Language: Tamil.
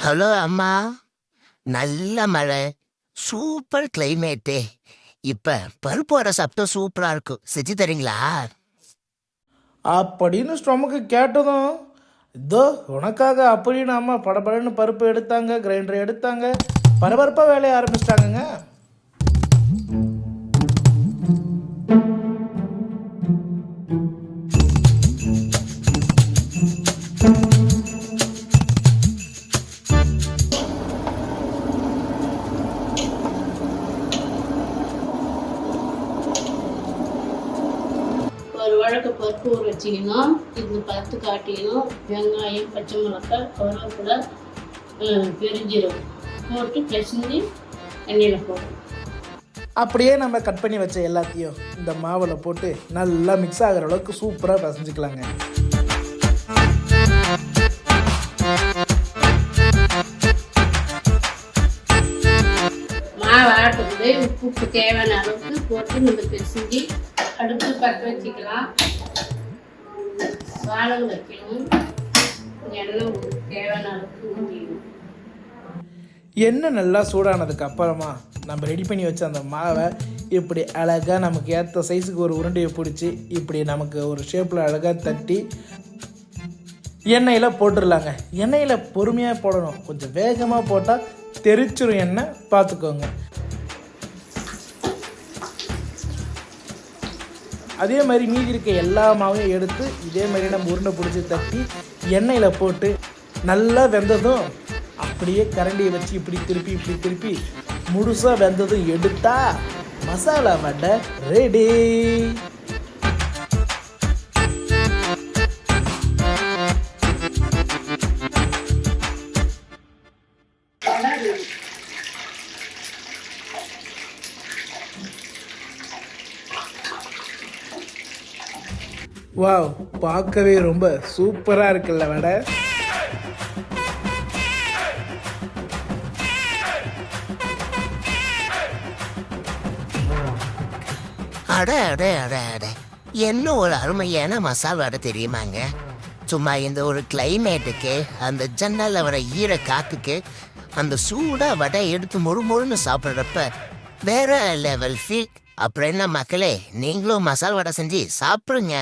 ஹலோ அம்மா. நல்ல மழை, சூப்பர் கிளைமேட்டு. இப்ப பருப்பு வடை சாப்பிட்டா சூப்பரா இருக்கும். செஞ்சு தரீங்களா? அப்படின்னு ஸ்டொமக்கு கேட்டதும் இதோ உனக்காக அப்படின்னு அம்மா படபடன்னு பருப்பு எடுத்தாங்க, கிரைண்டர் எடுத்தாங்க, பரபரப்பாக வேலையை ஆரம்பிச்சிட்டாங்கங்க. ஒரு வழக்கு பருப்பு ஊற வச்சிக்கணும். இது பருத்து காட்டிக்கணும். வெங்காயம், பச்சை மிளகாய், கருவேப்பிலை, பெருஞ்சீரகம் போட்டு பிசைஞ்சு எண்ணெயில் போடணும். அப்படியே நம்ம கட் பண்ணி வச்ச எல்லாத்தையும் இந்த மாவில் போட்டு நல்லா மிக்ஸ் ஆகிற அளவுக்கு சூப்பராக பிசைஞ்சுக்கலாங்க. மாவு ஆட்டுக்குள்ளே உப்பு தேவையான அளவுக்கு போட்டு நம்ம பிசைஞ்சு அடுப்பு பற்ற வச்சுக்கலாம். வாழை வைக்கணும். எண்ணெய் தேவையான அளவுக்கு ஊற்றிக்கணும். எண்ணெய் நல்லா சூடானதுக்கு அப்புறமா நம்ம ரெடி பண்ணி வச்ச அந்த மாவை இப்படி அழகாக நமக்கு ஏற்ற சைஸுக்கு ஒரு உருண்டையை பிடிச்சி இப்படி நமக்கு ஒரு ஷேப்பில் அழகாக தட்டி எண்ணெயில் போட்டுடலாங்க. எண்ணெயில் பொறுமையாக போடணும். கொஞ்சம் வேகமாக போட்டால் தெரிச்சிரும் எண்ணெய், பார்த்துக்கோங்க. அதே மாதிரி மீதி இருக்க எல்லா மாவையும் எடுத்து இதே மாதிரி நம்ம உருண்டை பிடிச்சி தட்டி எண்ணெயில் போட்டு நல்லா வெந்ததும் அப்படியே கரண்டியை வச்சு இப்படி திருப்பி முழுசாக வெந்ததும் எடுத்தா மசாலா வடை ரெடி. வாவ், பார்க்கவே ரொம்ப சூப்பராக இருக்குல்ல வடை. அட அட அட அட, என்ன ஒரு அருமையான மசாலா வடை தெரியுமாங்க? சும்மா இந்த ஒரு கிளைமேட்டுக்கு, அந்த ஜன்னல்ல வர ஈர காத்துக்கு அந்த சூடா வடை எடுத்து முழுன்னு சாப்பிட்றப்ப வேற லெவல் ஃபீல். அப்புறம் என்ன மக்களே, நீங்களும் மசாலா வடை செஞ்சு சாப்பிடுங்க.